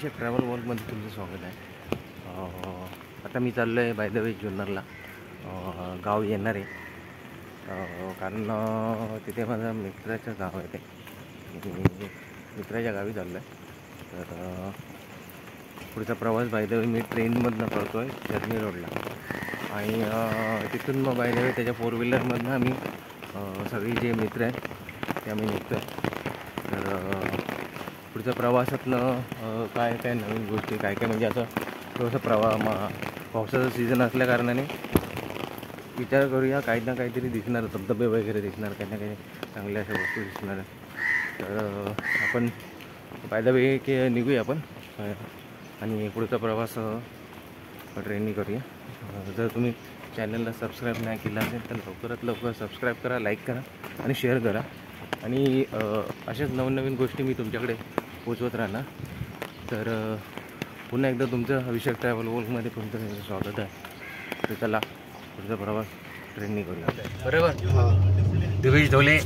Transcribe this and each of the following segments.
दिशा travel वर्ल्डमध्ये तुमचं स्वागत आहे. आता मी चाललो आहे बाय द वे जुन्नरला. गाव येणार आहे कारण तिथे माझा मित्राचं गाव आहे. ते मित्राच्या गावी चाललो आहे. तर पुढचा प्रवास बाय द वे मी ट्रेनमधनं करतो आहे जर्नी रोडला आणि तिथून मग बाय द वे त्याच्या 4 व्हीलरमधनं आम्ही सगळी जे मित्र आहेत ते आम्ही निघतो आहे. तर पुढच्या प्रवासातनं काय काय नवीन गोष्टी काय काय म्हणजे असं थोडंसं पावसाचं सीझन असल्या कारणाने विचार करूया काही ना काहीतरी दिसणार, धबधबे वगैरे दिसणार, काही ना काही चांगल्या अशा वस्तू दिसणार. तर आपण बाय द वे की निघूया आपण आणि पुढचा प्रवास ट्रेननी करूया. जर तुम्ही चॅनलला सबस्क्राईब नाही केलं असेल तर लवकरात लवकर सबस्क्राईब करा, लाईक करा आणि शेअर करा आणि अशाच नवनवीन गोष्टी मी तुमच्याकडे पोचवत राहणार. तर पुन्हा एकदा तुमचं अभिषेक ट्रॅव्हल वर्ल्डमध्ये तुमचं स्वागत आहे. तर चला पुढचा प्रवास ट्रेननी करूया. बरोबर. दिवेश ढोले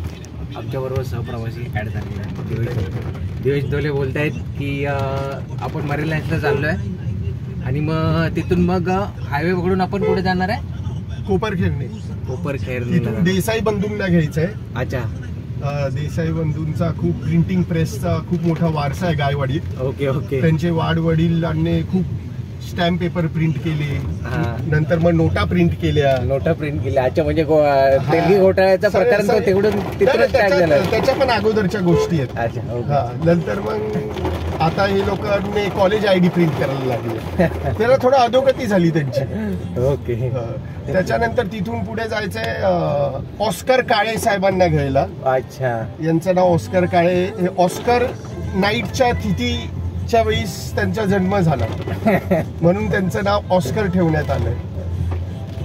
आमच्याबरोबर सहप्रवासी ॲड झालेले आहे. दिवेश ढोले बोलत आहेत की आपण मरीन लाईन्सला चाललो आहे आणि मग तिथून मग हायवे पकडून आपण कुठे जाणार आहे? कोपरखेरणीला देसाई बंधूंना घ्यायचं आहे. अच्छा. देसाई बंधूंचा खूप प्रिंटिंग प्रेसचा खूप मोठा वारसा आहे गायवाडीत. Okay okay. त्यांचे वडिलांनी खूप स्टॅम्प पेपर प्रिंट केले, नंतर मग नोटा प्रिंट केल्या. अच्छा. म्हणजे तेलगी घोटाळ्याचा प्रकार तेवढं त्याच्या पण अगोदरच्या गोष्टी आहेत. अच्छा. नंतर मग आता हे लोकांनी कॉलेज ID प्रिंट करायला लागले. त्याला थोडं अधोगती झाली त्यांची. ओके. त्याच्यानंतर तिथून पुढे जायचंय ऑस्कर काळे साहेबांना घ्यायला. अच्छा. यांचं नाव ऑस्कर काळे. हे ऑस्कर नाईटच्या तिथीच्या वेळीस त्यांचा जन्म झाला म्हणून त्यांचं नाव ऑस्कर ठेवण्यात आलंय.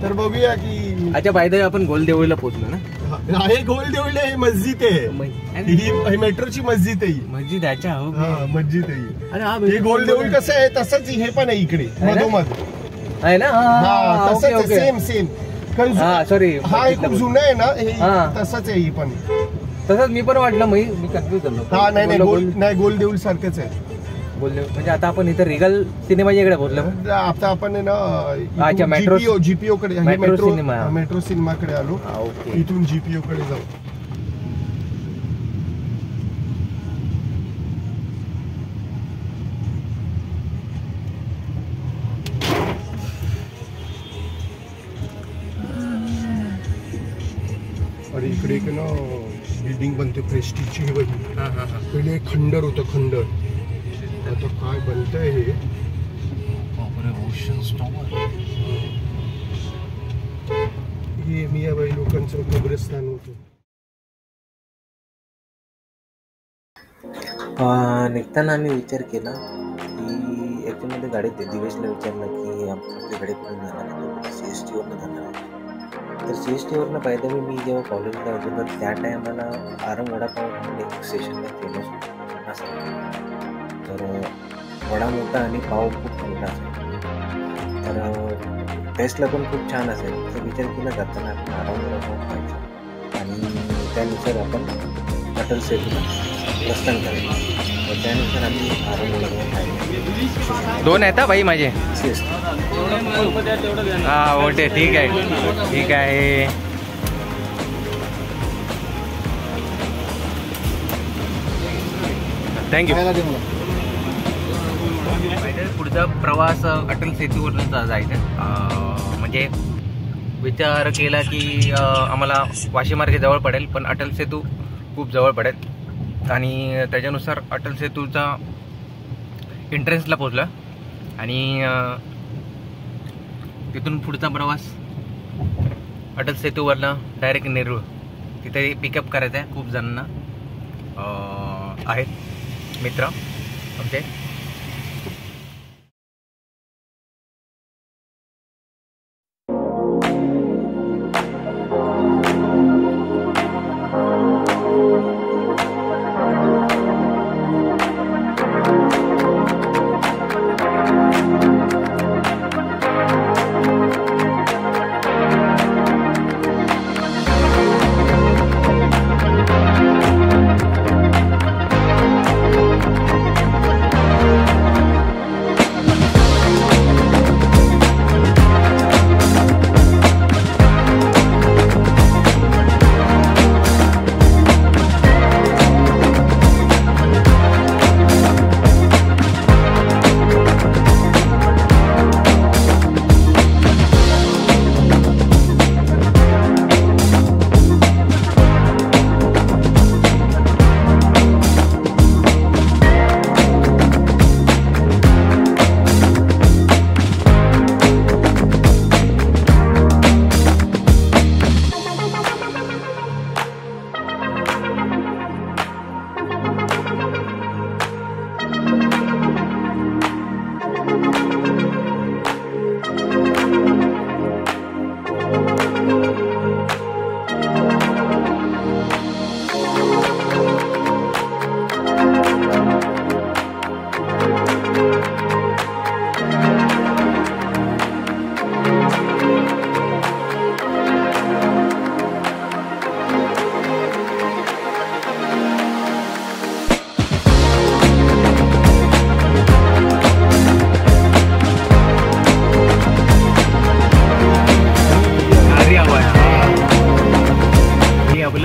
तर बघूया की. अच्छा. बाय द वे आपण गोलदेवळीला पोहोचलो ना. हे गोलदेवळी ही मस्जिद आहे. ही मेट्रोची मस्जिद आहे. मस्जिद. अच्छा. मस्जिद आहे. हे गोलदेवळी कसं आहे तसंच हे पण आहे इकडे मधोमध आहे ना. तसंच सेम सेम. सॉरी. हा खूप जुनं आहे ना हे. तसंच आहे ही पण. तसंच मी पण वाटलं मी कन्फ्युज झालो. हा नाही गोलदेवळी सारखंच आहे. म्हणजे आता आपण इथं रिगल सिनेमाच्या इकडे पोहोचलो. आता आपण अच्छा. मेट्रो जीपीओ कडे मेट्रो सिनेमाकडे आलो. इथून जीपीओ कडे जाऊ. अरे इकडे एक ना बिल्डिंग बनते प्रेस्टिजची. पहिले खंडर होतं. खंडर आता काय बनतंय हे. हे मियाबाई लोकांचं कब्रस्तान होतं. निघताना आम्ही विचार केला की ॲक्च्युअली गाडीत दिवेशला विचारलं की आपली गाडी कुठून जाणार आहे. CST वरनं जाणार आहे. तर CST वरनं पाहिजे मी जेव्हा कॉलेजला होतो तर त्या टायमाला आरम वडापाव म्हणजे एक स्टेशनला फेमस होतं असं. तर वडा मोठा आणि पाव खूप मोठा असेल. तर टेस्टला पण खूप छान असेल. तर विचार केला जाताना आपण आराम वडापाव खायचं आणि त्यानुसार आपण अटल सेतूला प्रस्थान करायचं. तर त्यानुसार आम्ही आराम वडापाव खायचं. 2 आहेत बाई माझे. हा ओके. ठीक आहे ठीक आहे. थँक्यू. पुढचा प्रवास अटल सेतूवरून जायचा. म्हणजे विचार केला की आम्हाला वाशी मार्गे जवळ पडेल पण अटल सेतू खूप जवळ पडेल आणि त्याच्यानुसार अटल सेतूचा एंट्रन्सला पोचला आणि तिथून पुढचा प्रवास अटल सेतूवरनं डायरेक्ट नेरूळ तिथे पिकअप करायचं आहे. खूप जणांना आहेत मित्र आमचे.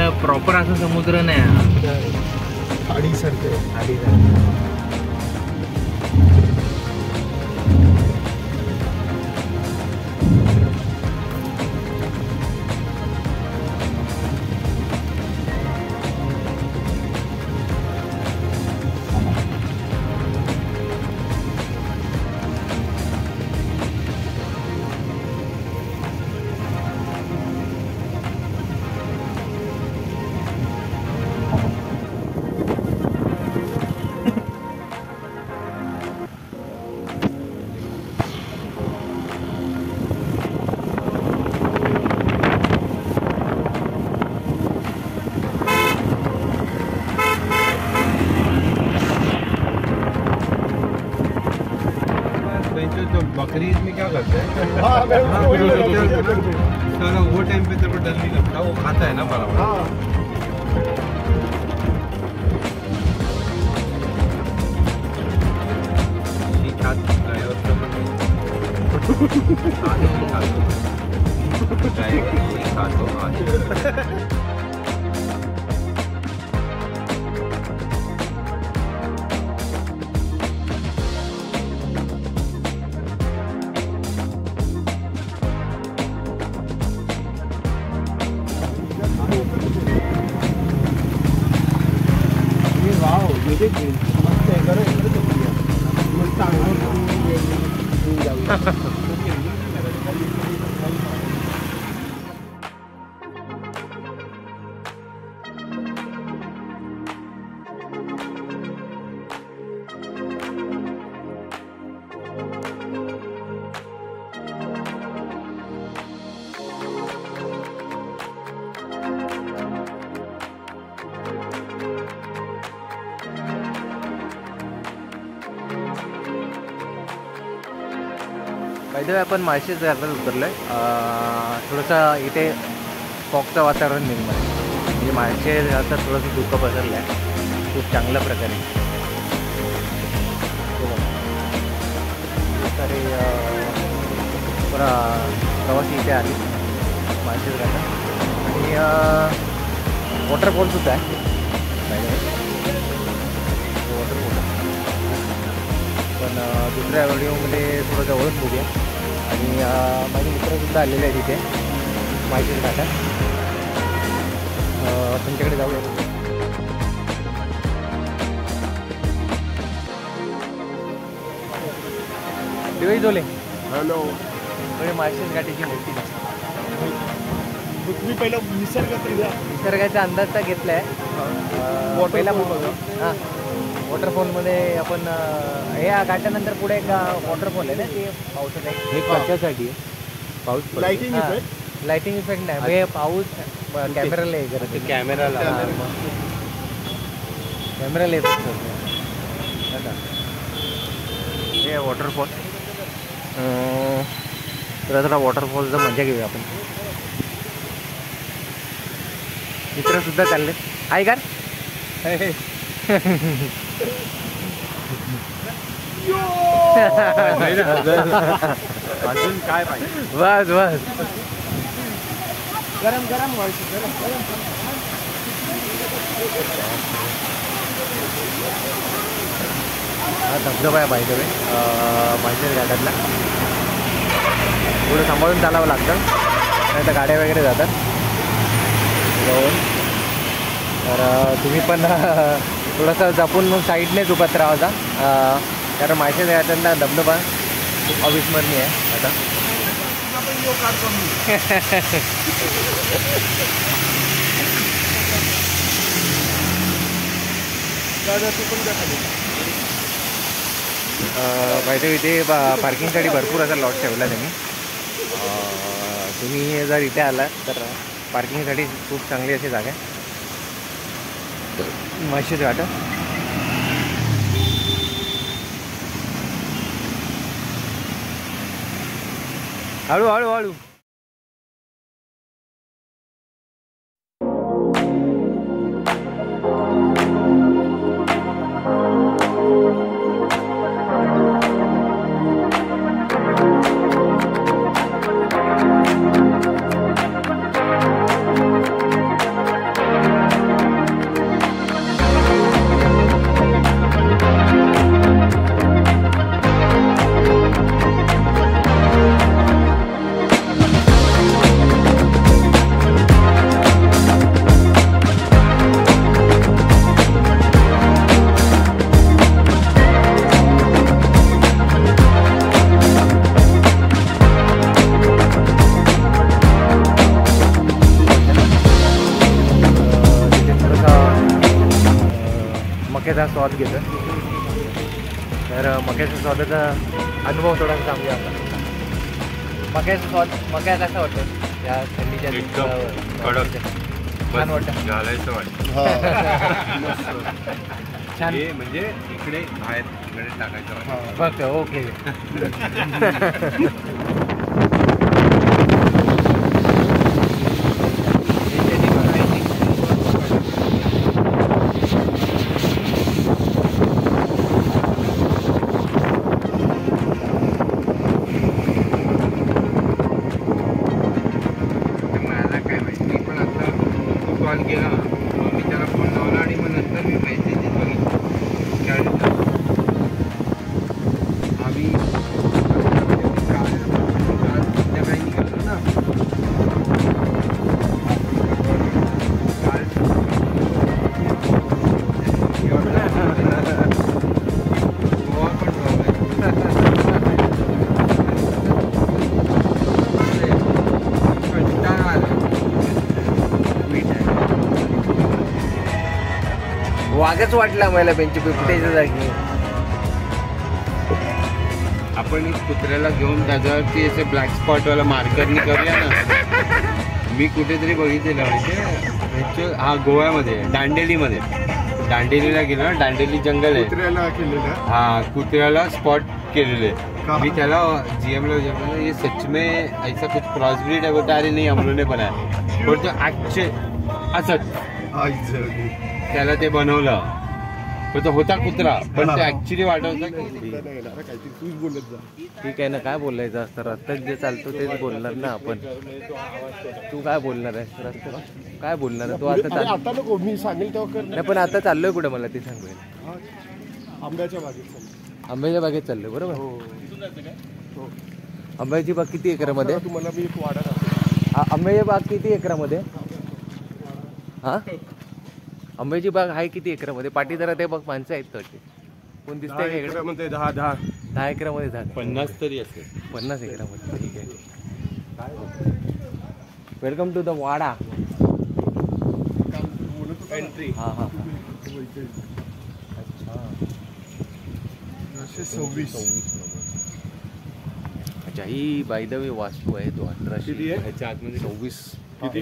असं प्रॉपर असं समुद्र नाही, खाडीसारखं खाडी बकरी ईद में क्या करते हैं? हाँ, मैं उसको वही बोला। साला वो टाइम पे तेरे को डर नहीं लगता, वो खाता है ना बराबर। हाँ, ही खात ड्रायव्हरचं पण आधी खातो ड्रायव्हर खातो आधी पाहिजे आपण माळशेज घाटात उतरलोय. थोडंसं इथे फॉगचं वातावरण निर्माण आहे, म्हणजे माळशेज घाटात थोडंसं धुकं पसरलं आहे खूप चांगल्या प्रकारे. सारे प्रवासी इथे आले माळशेज घाटात. आणि वॉटरफॉलसुद्धा आहे वॉटरफॉल, पण दुसऱ्या व्हिडिओमध्ये थोडं जवळच बघूया. आणि माझे मित्रसुद्धा आलेले आहेत तिथे माळशेज घाटात, त्यांच्याकडे जाऊया. दिवाळी जोले हॅलो. माळशेज घाटाची मूर्ती तुम्ही पहिला निसर्गाचा अंदाज तर घेतला आहे. पहिला हां वॉटरफॉलमध्ये आपण या घाटानंतर पुढे एक वॉटरफॉल आहे ना, ते पावसात आहे. हे कशासाठी पाऊस लाइटिंग लाइटिंग इफेक्ट नाही, म्हणजे पाऊस कॅमेराला हे करत, कॅमेराला कॅमेराला येत असतो. हे वॉटरफॉल, तर जरा वॉटरफॉलचं मजा घेऊया आपण. मित्रसुद्धा चालले आहे का? अजून काय पाहिजे? बस बस. गरम गरम व्हायचं, गरम गरम. हा धबधबा आहे बाय द वे माळशेज घाटातला. थोडं सांभाळून चालावं लागतं, नाही तर गाड्या वगैरे जातात जाऊन. तर तुम्ही पण थोडंसं जपून मग साईडनेच उभत राहायचा, कारण माळशेज घाटातला धबधबा खूप अविस्मरणीय आहे. आता माहिती इथे पार्किंगसाठी भरपूर असा लॉट ठेवला त्यांनी. तुम्ही जर इथे आलात तर पार्किंगसाठी खूप चांगली अशी जागा आहे माळशेज घाटात. हळू हळू हळू. मक्याचा स्वाद घेतो. तर मक्याच्या स्वादाचा अनुभव थोडा सांगूया आपण. मक्याचा स्वाद, मक्या कसा वाटतो या थंडीच्या दिवसात? छान वाटतं, घालायचं वाटतं. छान. हे म्हणजे इकडे बाहेर इकडे टाकायचं वाटतं. फक्त ओके. मला काय माहिती, मी पण आता कॉल केला, मग मी त्याला फोन लावला आणि मग नंतर मी मेसेजेस बघितले. आम्ही काल संध्याकाळी निघालो ना, काल गोवा पण वाघच वाटला मला बेंच बिबट्याच्या जागी. आपण एक कुत्र्याला घेऊन त्याच्यावरती असे ब्लॅक स्पॉटवाला मार्करनी करूया ना. मी कुठेतरी बघितलेलं म्हणजे हा गोव्यामध्ये दांडेलीमध्ये, दांडेलीला गेलो ना, दांडेली जंगल आहे, कुत्र्याला केलेलं. हाँ कुत्र्याला स्पॉट केलेले. कहाँ? मी त्याला जीएमला विचारलं, ये सच में ऐसा कुछ क्रॉस ब्रीड है? बोलता अरे नहीं, हम लोगों ने बनाया. बोलतो ऍक्च्युअली असंच त्याला ते बनवलं. तो होता कुत्रा, पण ते ऍक्च्युली वाटत होता की काहीतरी तूच बोलत जा. ठीक आहे ना, काय बोलायचं असतं, रस्त्यात जे चालतो तेच बोलणार ना आपण. तू काय बोलणार आहे रस्त्यात, काय बोलणार आहे तू? आता अरे आता नको, मी सांगेल तेव्हा कर. नाही, पण आता चाललोय कुठे मला ते सांग पहिले. आंब्याच्या बागेत चालू. आंब्याच्या बागेत चाललोय, बरोबर. हो. आंब्याची बाग किती एकरामध्ये? तुम्हाला मी एक वाडा दाखवतो. आंब्याची बाग किती एकरामध्ये? हा, आंब्याची बाग आहे किती एकरामध्ये? पाठी जरा ते बघ, माणसं आहेत तसे. कोण दिसतंय का इकडे? 10 एकरामध्ये झाड. 50 तरी असेल. 50 एकरामध्ये. ठीक आहे. Welcome to the wada. Entry. हा हा. अच्छा, 26. अच्छा, ही बाय द वे वास्तू आहे तो 1800. किती आहे? ह्याच्या आतमध्ये 26. किती?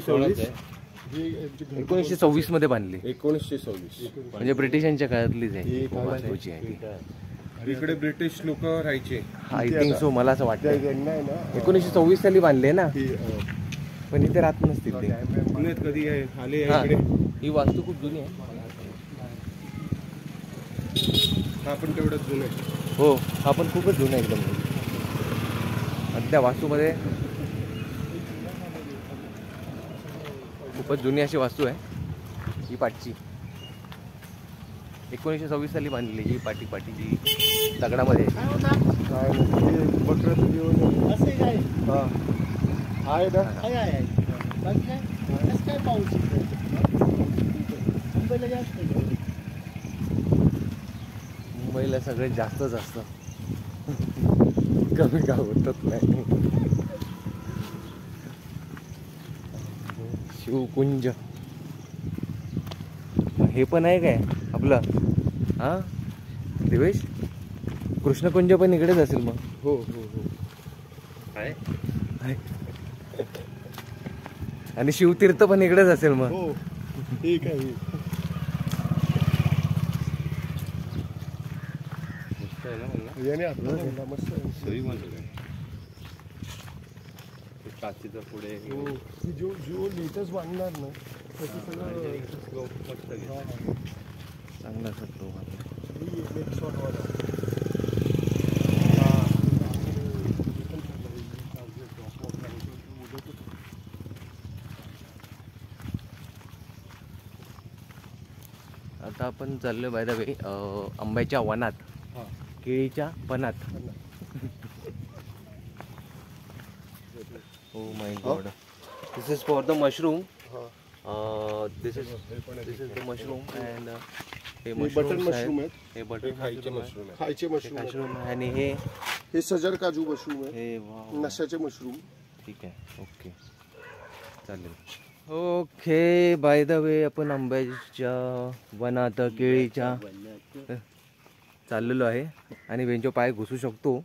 1926 मध्ये बांधली. 1926. म्हणजे ब्रिटिशांच्या काळातलीच आहे. ही खूप महत्त्वाची आहे ती. इकडे ब्रिटिश लोक राहायचे. आय थिंक सो, मला असं वाटतं. त्यांना आहे ना 1926 साली बांधले ना, ही, पण इथे राहत नसतील ते. पुण्यात कधी आले हा, इकडे? ही वास्तू खूप जुनी आहे. हा पण तेवढंच जुनं आहे. हो, हा पण खूपच जुना आहे एकदम. आणि त्या वास्तूमध्ये खूपच जुनी अशी वास्तू आहे ही पाटची. 1926 साली बांधलेली ही पाटीची दगडामध्ये. काय नाही, बकऱ्याचं जेवण असं काय. हा आहे ना. काय पाऊस मुंबईला सगळ्यात जास्तच असतं, कमी का होतच नाही. शिवकुंज हे पण आहे काय आपलं? हा दिवेश, कृष्णकुंज पण इकडेच असेल मग. हो. आहे. आणि शिवतीर्थ पण इकडेच असेल मग. हो ठीक आहे. याने आता मस्त काचीचं पुढे जो लेटेस्ट बांधणार ना त्याचं सगळं चांगला असतो. आता आपण चाललोय बाय द वे आंब्याच्या वनात, केळीच्या पणात. Oh my God, this is for the mushroom. This is the mushroom and हे बटन मशरूम आहेत. हे बटर खायचे मशरूम आहे. आणि हे सजर काजू मशरूम आहे. हे नशाचे मशरूम. ठीक आहे, ओके चालेल. ओके बाय द वे आपण आंब्याच्या वनात केळीच्या चाललेलो आहे आणि बेंचो पाय घुसू शकतो.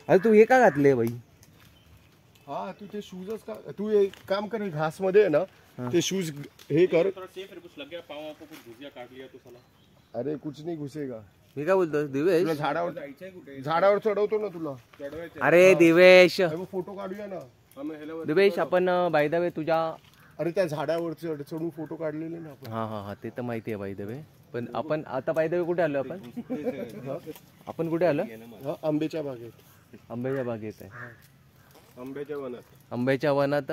अरे तू हे का घातले बाई? हा तू ते शूजच का तू एक काम कर घास मध्ये ना ते शूज हे कर. अरे कुछ नहीं घुसेगा. मी काय बोलतो दिवेश? तुला झाडावर चढवतो ना तुला. अरे दिवेश फोटो काढूया ना. दिवेश आपण बाय द वे तुझ्या अरे त्या झाडावर चढून फोटो काढलेले ना आपण. हा हा हा ते तर माहिती आहे बाय द वे. पण आपण आता बाय द वे कुठे आलो आपण? आपण कुठे आलो? आंब्याच्या बागेत. आंब्याच्या बागेत आहे. आंब्याच्या वनात. आंब्याच्या वनात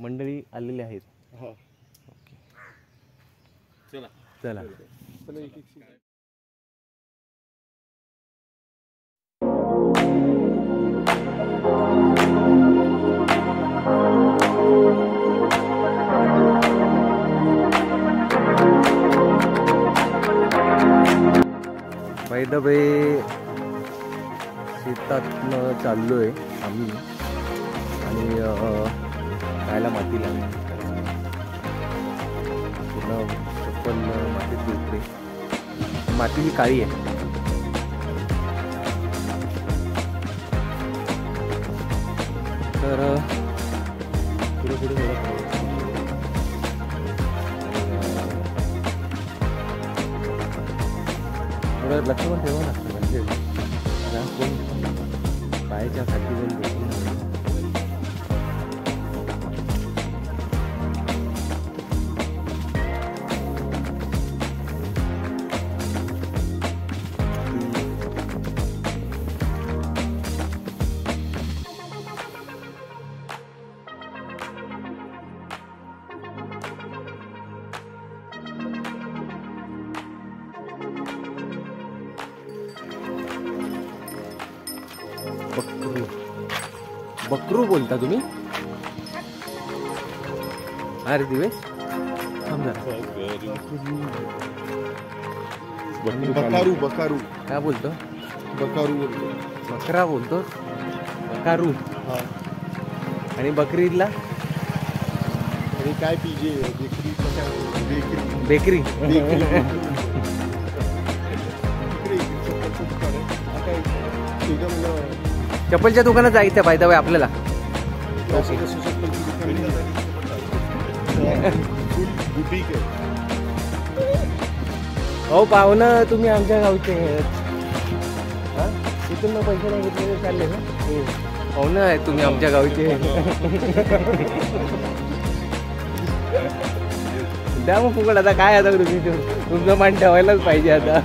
मंडळी आलेली आहेत. हा ओके चला चला. बाय द वे शेतातनं चाललोय आम्ही आणि खायला माती लागली. पूर्ण चप्पल मातीत उतरे. माती ही काळी आहे. तर पुढे पुढे थोडं लक्ष पण ठेवावं लागतं म्हणजे कोण पायाच्या खाली पण बसून बकरू बोलता तुम्ही? अरे दिवेश बकारू. बकारू काय बोलतो? बकारू बोलतो. बकरा बोलतो. बकारू. आणि बकरीला आणि काय पीजे बेकरी. बेकरी. चप्पलच्या दुकानात जायचं पाहिजे बाय आपल्याला. हो पाहुणं तुम्ही आमच्या गावचे तिथून पैसे नाही घेतलेले चालले ना. पाहुणं आहे तुम्ही आमच्या गावचे. द्या मग फुकट. आता काय आता तुम्ही तुमचं मान ठेवायलाच पाहिजे आता.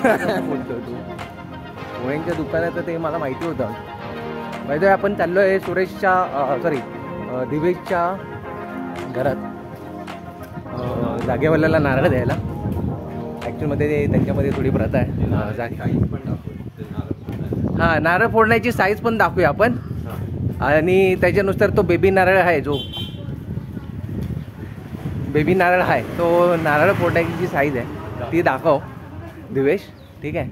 बोलतो तू पोळ्यांच्या दुकानात ते मला माहिती होतं. माहिती आहे आपण चाललो आहे सुरेशच्या सॉरी दिवेशच्या घरात जागेवाल्याला नारळ द्यायला. ॲक्च्युअलमध्ये त्यांच्यामध्ये थोडी प्रथा आहे. हां नारळ फोडण्याची साईज पण दाखवूया आपण. आणि त्याच्यानुसार तो बेबी नारळ आहे जो बेबी नारळ आहे तो नारळ फोडण्याची जी साईज आहे ती दाखव दिवेश. ठीक आहे.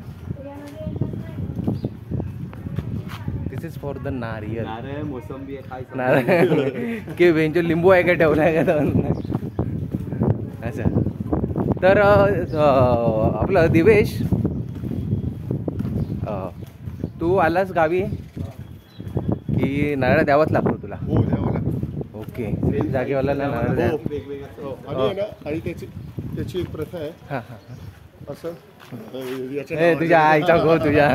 दिस इज फॉर द नारियल. नारळ मोसंबी नारळ की बेंचो लिंबू आहे का ठेवलाय का असं. तर आपलं दिवेश तू आलास गावी की नारळ द्यावाच लागतो तुला? हो द्यावं लागतं. ओके जागेवाल्याला नारळ द्या. आणि त्याची एक प्रथा आहे. हां हां असं तुझ्या आईचा गो तुझ्या.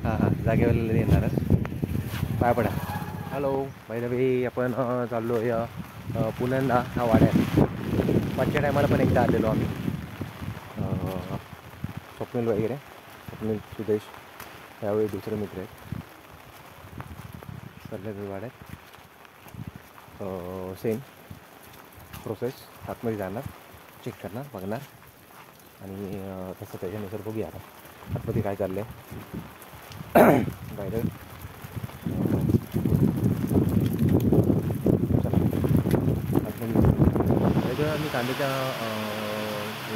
हां हां जागेवाल्याला देणार. पाय पडा. हॅलो बाय द वे आपण चाललो आहे पुण्यांदा हा वाड्यात. मागच्या टायमाला पण एकदा आलेलो आम्ही. स्वप्नील वगैरे स्वप्नील सुदेश त्यावेळी दुसरे मित्र आहेत. चालले वाड्यात. Same process. आतमध्ये जाणार चेक करणार बघणार आणि तसं त्याच्यानुसार बघूया आता आतमध्ये काय चाललं आहे. बाहेर आम्ही कांद्याच्या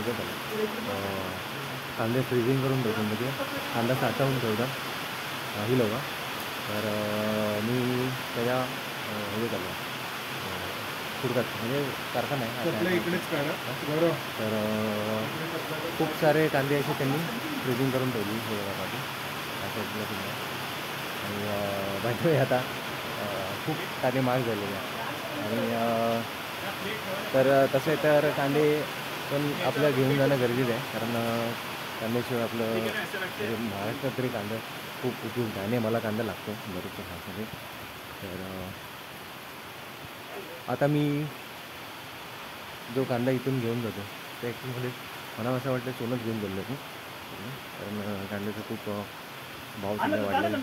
ह्याच्यात कांदे फ्रीजिंग करून ठेवतो, म्हणजे कांदा साठवून ठेवतात ही लोक. तर मी त्याच्या हे झालं फुडकात म्हणजे कारखाना आहे इकडेच बरं. तर खूप सारे कांदे असे त्यांनी फ्रीजिंग करून ठेवली हे बघा असं सुद्धा. आणि बाय आता खूप कांदे महाग झालेले आहे. आणि तर तसे तर कांदे पण आपल्याला घेऊन जाणं गरजेचं आहे, कारण कांद्याशिवाय आपलं म्हणजे महाराष्ट्रात तरी कांदा खूप उपयुक्त आहे. आणि मला कांदा लागतो बरोबर खाण्यासाठी. तर आता मी जो कांदा इथून घेऊन जातो ते ॲक्च्युअली मला असं वाटतं सोनच घेऊन गेलो मी, कारण कांद्याचा खूप भाव सुद्धा वाढलेला.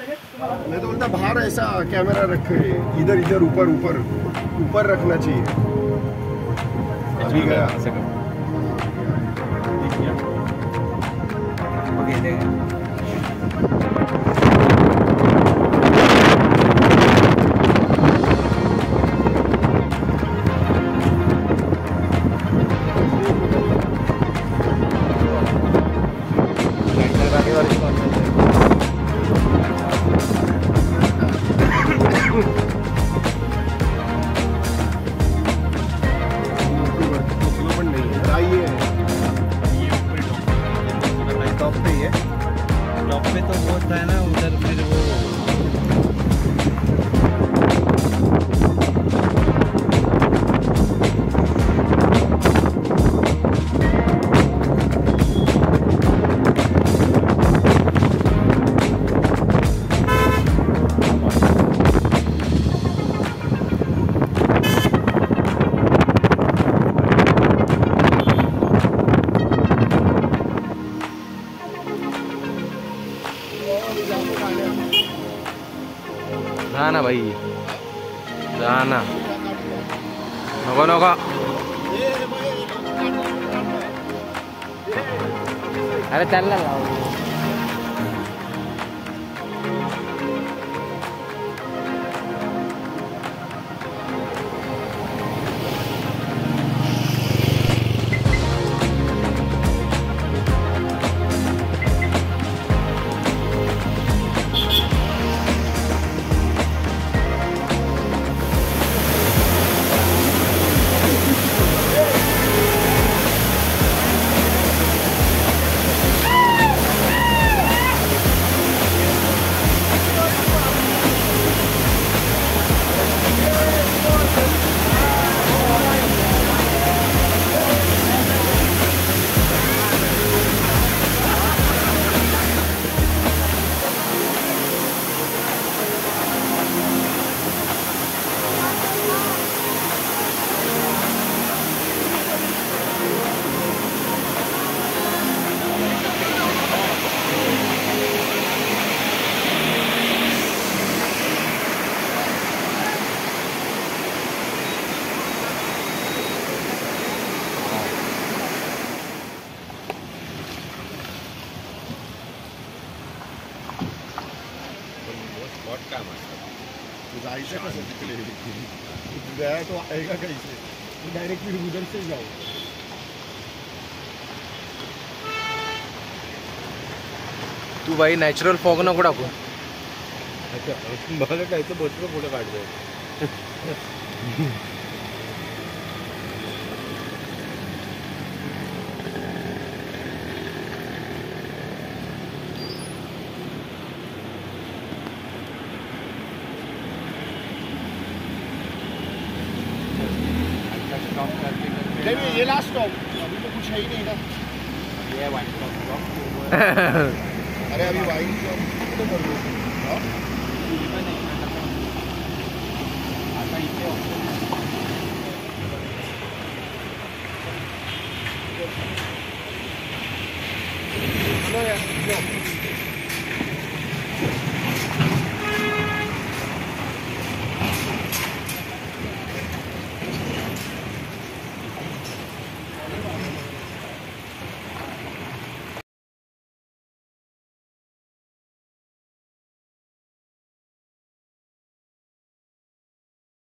मैं तो बोलता बाहर ऐसा कैमरा रखे, इधर इधर ऊपर ऊपर ऊपर रखना चाहिए. अभी गया टॉप पे तो वो था ना उधर, फिर वो जा ना भाई, जा ना. नको नको, अरे त्यांना लाव. जायचं कसं तिकडे गया तो आएगा कैसे, डायरेक्ट फिर उधर से जाओ. तू बाई नॅचरल फॉग नको टाकू. मला कायचं बसलं पुढे काढतोय. नहीं ये लास्ट स्टॉप, अभी तो कुछ है ही नहीं ना. ये वाइन शॉप. अरे अभी वाइन शॉप तो कर दो. आता इथे चलो यार.